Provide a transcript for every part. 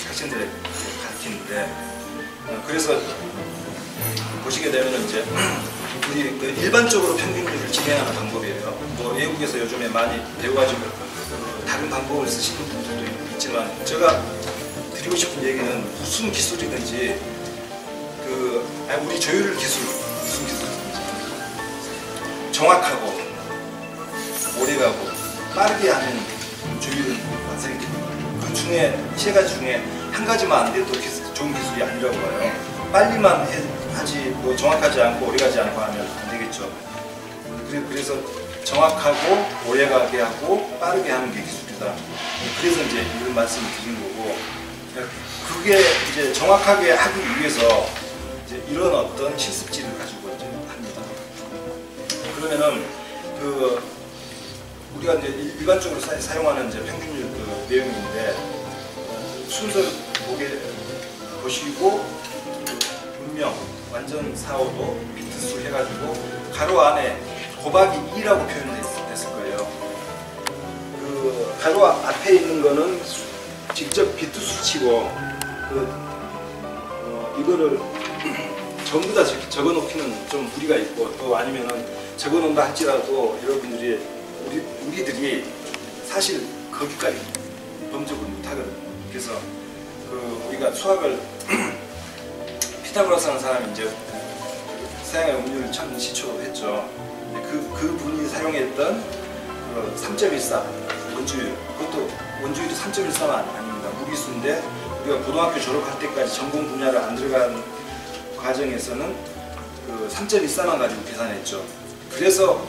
학생들에게 가르치는데, 그래서 보시게 되면 이제 우리 그 일반적으로 평균율을 진행하는 방법이에요. 뭐 외국에서 요즘에 많이 배워가지고 다른 방법을 쓰시는 분들도 있지만, 제가 드리고 싶은 얘기는 무슨 기술이든지 우리 조율 기술, 무슨 기술이든지 정확하고 오래가고 빠르게 하는 조율은 완성이 됩니다. 그 중에 세 가지 중에 한 가지만 안 돼도 좋은 기술이 아니라고 봐요. 빨리만 하지 뭐 정확하지 않고 오래가지 않고 하면 안 되겠죠. 그래서 정확하고 오래가게 하고 빠르게 하는 게 기술이다. 그래서 이제 이런 말씀을 드린 거고, 그게 이제 정확하게 하기 위해서 이제 이런 어떤 실습지를 가지고 이제 합니다. 그러면은 우리가 이제 일반적으로 사용하는 이제 평균율 내용인데, 순서를 보시고 분명, 완전 4호도, 비트수 해가지고 가로 안에 곱하기 2라고 표현됐을 거예요. 그 가로 앞에 있는 거는 직접 비트 수치고, 이거를 전부 다 적어 놓기는 좀 무리가 있고, 또 아니면은 적어 놓는다 할지라도 여러분들이 우리들이 사실 거기까지 범접을 못 하거든요. 그래서 우리가 수학을 피타고라스 하는 사람이 이제 서양의 음률 천시초 했죠. 그 분이 사용했던 3.14 원주율, 그것도 원주율이 3.14만 아닙니다. 무리수인데 우리가 고등학교 졸업할 때까지 전공 분야를 안 들어간 과정에서는 3.14만 가지고 계산했죠. 그래서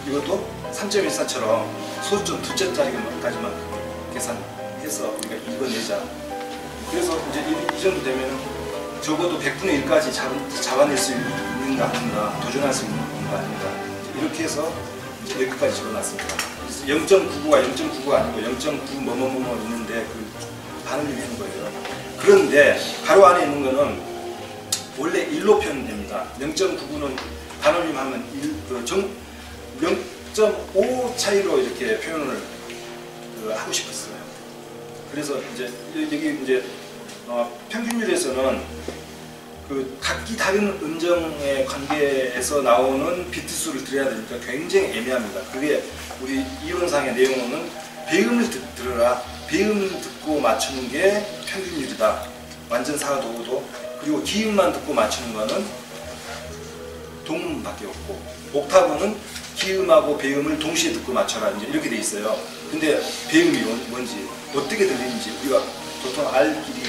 이것도 3.14처럼 소수점 두째 자리까지만 계산해서 우리가 이겨내자. 그래서 이제 이 정도 되면 적어도 100분의 1까지 잡아낼 수 있는가 아닌가, 도전할 수 있는가 아닌가, 이렇게 해서 이제 여기까지 적어놨습니다. 0.99가 0.99가 아니고 0.9 뭐뭐뭐 있는데 그 반응을 하는 거예요. 그런데 가로 안에 있는 거는 원래 1로 표현됩니다. 0.99는 반올림하면 0.5 차이로 이렇게 표현을 하고 싶었어요. 그래서 이제 여기 이제 평균율에서는 각기 다른 음정의 관계에서 나오는 비트 수를 들어야 되니까 굉장히 애매합니다. 그게 우리 이론상의 내용은 배음을 들어라, 배음을 듣고 맞추는 게 평균율이다. 완전 4도 5도. 그리고 기음만 듣고 맞추는 거는 동음밖에 없고, 옥타브는 기음하고 배음을 동시에 듣고 맞춰라, 이제 이렇게 돼 있어요. 근데 배음이 뭔지, 어떻게 들리는지 우리가 보통 알 길이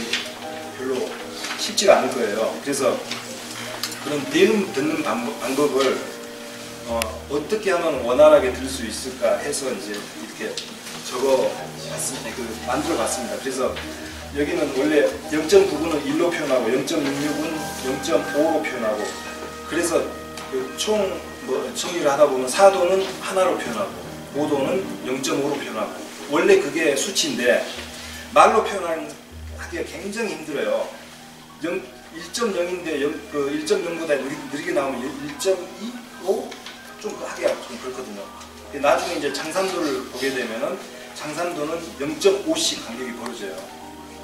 별로 쉽지가 않을 거예요. 그래서 그런 배음 듣는 방법을 어떻게 하면 원활하게 들을 수 있을까 해서 이제 이렇게 만들어 봤습니다. 그래서 여기는 원래 0.99는 1로 표현하고 0.66은 0.5로 표현하고, 그래서 총 정리를 하다 보면 4도는 하나로 표현하고 5도는 0.5로 표현하고, 원래 그게 수치인데 말로 표현하기가 굉장히 힘들어요. 1.0인데 1.0보다 느리게 나오면 1.25? 좀 하기가 좀 그렇거든요. 나중에 이제 장산도를 보게 되면은 장산도는 0.5씩 간격이 벌어져요.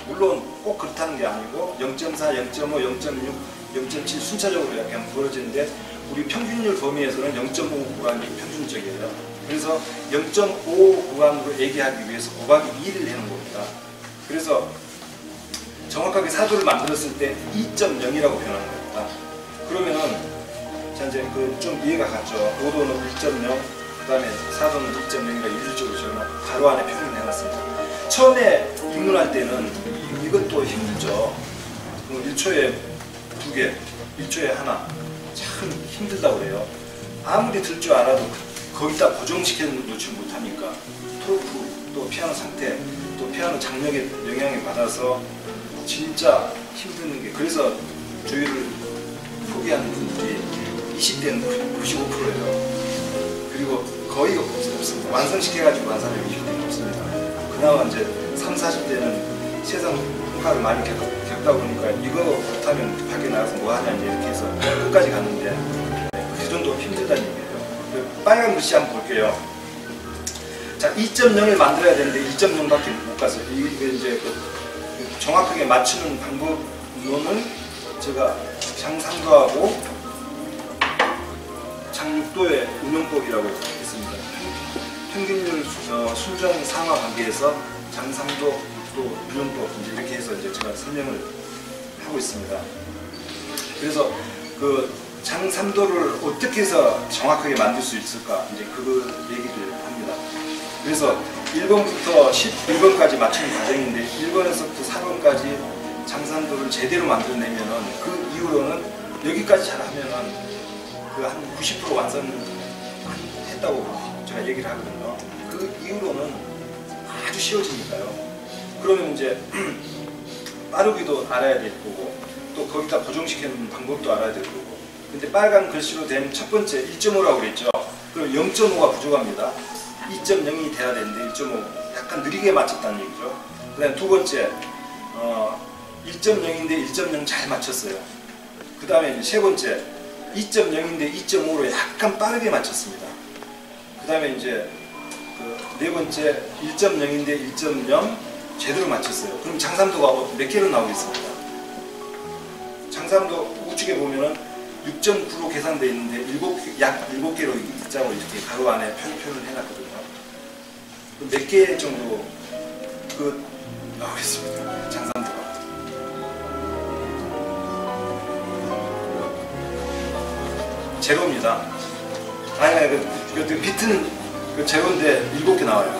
물론 꼭 그렇다는 게 아니고 0.4, 0.5, 0.6, 0.7 순차적으로 약간 벌어지는데, 우리 평균율 범위에서는 0.5 구간이 평균적이에요. 그래서 0.5 구간으로 얘기하기 위해서 곱하기 2를 해놓은 겁니다. 그래서 정확하게 사도를 만들었을 때 2.0이라고 표현하는 겁니다. 그러면은 자 이제 좀 이해가 갔죠. 5도는 1.0, 그 다음에 4도는 2.0이라 유주적으로 저는 가로 안에 표현을 해놨습니다. 처음에 입문할 때는 이것도 힘들죠. 1초에 2개, 1초에 하나. 참 힘들다고 그래요. 아무리 들 줄 알아도 거기다 고정시켜 놓지 못하니까 토르크, 또 피아노 상태, 또 피아노 장력의 영향을 받아서 진짜 힘드는 게, 그래서 조율을 포기하는 분들이 20대는 95%예요. 그리고 거의 없습니다. 완성시켜가지고 한 사람이 20대는 없습니다. 그나마 이제 30, 40대는 세상 평가를 많이 겪었기 하다 보니까 이거 못하면 밖에 나가서 뭐 하냐 이제 이렇게 해서 끝까지 갔는데 그 정도 힘들다는 얘기예요. 빨간 글씨 한번 볼게요. 자, 2.0을 만들어야 되는데 2.0밖에 못 갔어요. 이게 이제 정확하게 맞추는 방법론을 제가 장3도하고 장6도의 운용법이라고 했습니다. 평균율 순정 상하 관계에서 장3도, 6도 운용법 이제 이렇게 해서 이제 제가 설명을 하고 있습니다. 그래서 그 장3도를 어떻게 해서 정확하게 만들 수 있을까 이제 그 얘기를 합니다. 그래서 1번부터 11번까지 맞추는 과정인데 1번에서부터 4번까지 장3도를 제대로 만들어내면은 그 이후로는 여기까지 잘하면은 그 한 90% 완성했다고 제가 얘기를 하거든요. 그 이후로는 아주 쉬워지니까요. 그러면 이제 빠르기도 알아야 될 거고 또 거기다 고정시키는 방법도 알아야 될 거고. 근데 빨간 글씨로 된 첫 번째 1.5라고 그랬죠. 그럼 0.5가 부족합니다. 2.0이 돼야 되는데 1.5 약간 느리게 맞췄다는 얘기죠. 그 다음에 두 번째 1.0인데 1.0 잘 맞췄어요. 그 다음에 세 번째 2.0인데 2.5로 약간 빠르게 맞췄습니다. 그 다음에 이제 네 번째 1.0인데 1.0 제대로 맞췄어요. 그럼 장3도가 몇 개로 나오겠습니까? 장3도 우측에 보면은 6.9로 계산되어 있는데 약 7개로 있자고 이렇게 가로 안에 표현을 해놨거든요. 몇 개 정도 나오겠습니까? 장3도가. 제로입니다. 아니, 비트는 제로인데 7개 나와요.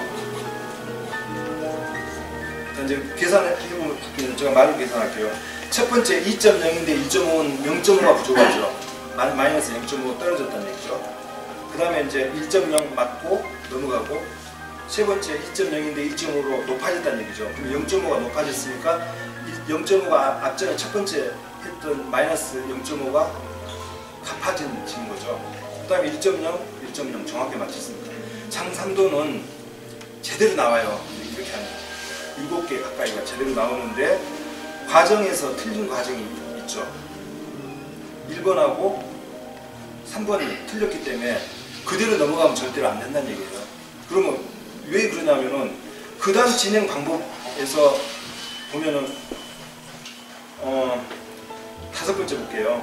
이제 계산해보면 제가 말로 계산할게요. 첫 번째 2.0인데 2.5는 0.5가 부족하죠. 마이너스 0.5 떨어졌다는 얘기죠. 그 다음에 이제 1.0 맞고 넘어가고 세 번째 2.0인데 2.5로 높아졌다는 얘기죠. 그럼 0.5가 높아졌으니까 0.5가 앞전에 첫 번째 했던 마이너스 0.5가 갚아진 거죠. 그 다음에 1.0 정확히 맞췄습니다. 장3도는 제대로 나와요. 이렇게 하면 7개 가까이가 제대로 나오는데 과정에서 틀린 과정이 있죠. 1번하고 3번이 틀렸기 때문에 그대로 넘어가면 절대로 안 된다는 얘기예요. 그러면 왜 그러냐면은 그 다음 진행 방법에서 보면은 다섯 번째 볼게요.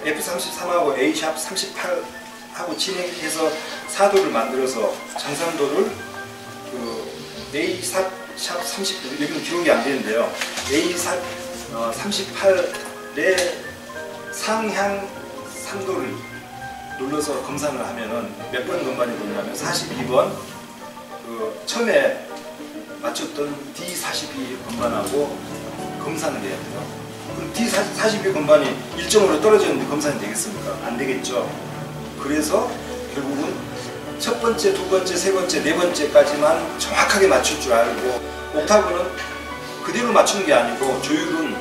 F33하고 A#38하고 진행해서 4도를 만들어서 장3도를 A#30 여기는 기록이 안 되는데요. A38의 상향 3도를 눌러서 검사를 하면은 몇 번 건반이 되냐면 42번 처음에 맞췄던 D42 건반하고 검사는 해야 돼요. 그럼 D42 건반이 1.5로 떨어졌는데 검사는 되겠습니까? 안 되겠죠. 그래서 결국은 첫 번째, 두 번째, 세 번째, 네 번째까지만 정확하게 맞출 줄 알고 옥타브는 그대로 맞추는 게 아니고 조율은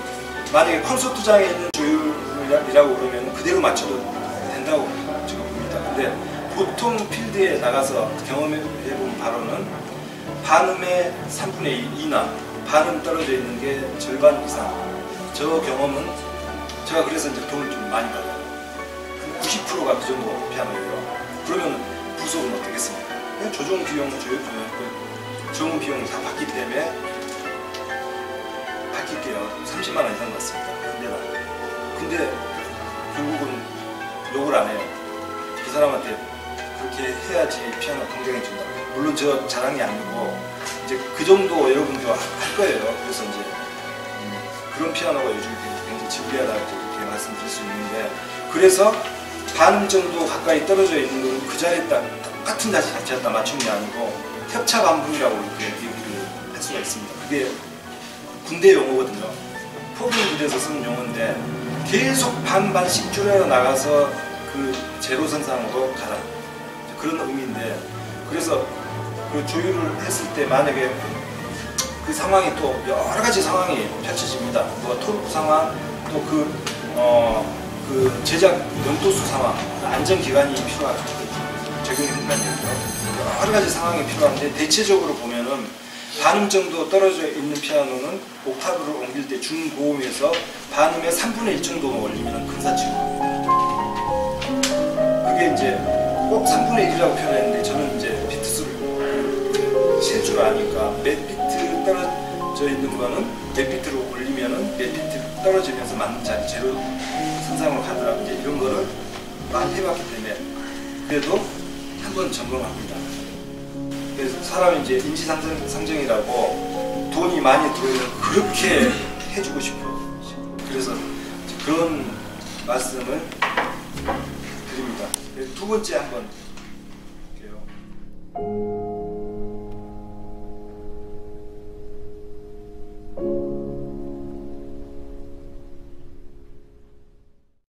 만약에 콘서트장에 있는 조율이라고 그러면 그대로 맞춰도 된다고 제가 봅니다. 근데 보통 필드에 나가서 경험해본 바로는 반음의 3분의 2 이나 반음 떨어져 있는 게 절반 이상. 저 경험은 제가 그래서 이제 돈을 좀 많이 받아요. 한 90%가 그 정도 피아노예요. 그러면 부속은 어떻겠습니까? 조정 비용, 정음 비용 다 받기 때문에 바뀔게요. 30만 원 이상 받습니다. 근데 결국은 욕을 안 해요. 그 사람한테 그렇게 해야지 피아노 건강해진다. 물론 저 자랑이 아니고 이제 그 정도 여러분도 할 거예요. 그래서 이제 그런 피아노가 요즘 굉장히 진리하다 이렇게 말씀드릴 수 있는데, 그래서 반 정도 가까이 떨어져 있는 건 그 자리에 딱 똑같은 자리에다 맞춘 게 아니고 협차 반분이라고 이렇게 얘기를 할 수가 있습니다. 그게 군대 용어거든요. 포병 부대에서 쓰는 용어인데 계속 반반씩 줄여 나가서 그 제로 선상으로 가라, 그런 의미인데, 그래서 그 조율을 했을 때 만약에 그 상황이 또 여러 가지 상황이 펼쳐집니다. 뭐 토르 상황, 또 그 제작 연도수 상황, 안전 기간이 적용이 된다는 얘기죠. 여러 가지 상황이 필요한데 대체적으로 보면은 반음 정도 떨어져 있는 피아노는 옥타브를 옮길 때 중고음에서 반음의 3분의 1 정도만 올리면 큰 사치고 합니다. 그게 이제 꼭 3분의 1이라고 표현했는데 저는 이제 비트수를 셀 줄 아니까 몇 비트 떨어져 있는 거는 몇 비트로 올리면은 몇 비트 떨어지면서 맞는 자리 제로 선상으로 가더라고요. 이제 이런 거를 많이 해봤기 때문에 그래도 한번 점검합니다. 그래서 사람이 이제 인지상정이라고 돈이 많이 들어오면 그렇게 해주고 싶어. 그래서 그런 말씀을 드립니다. 두 번째 한번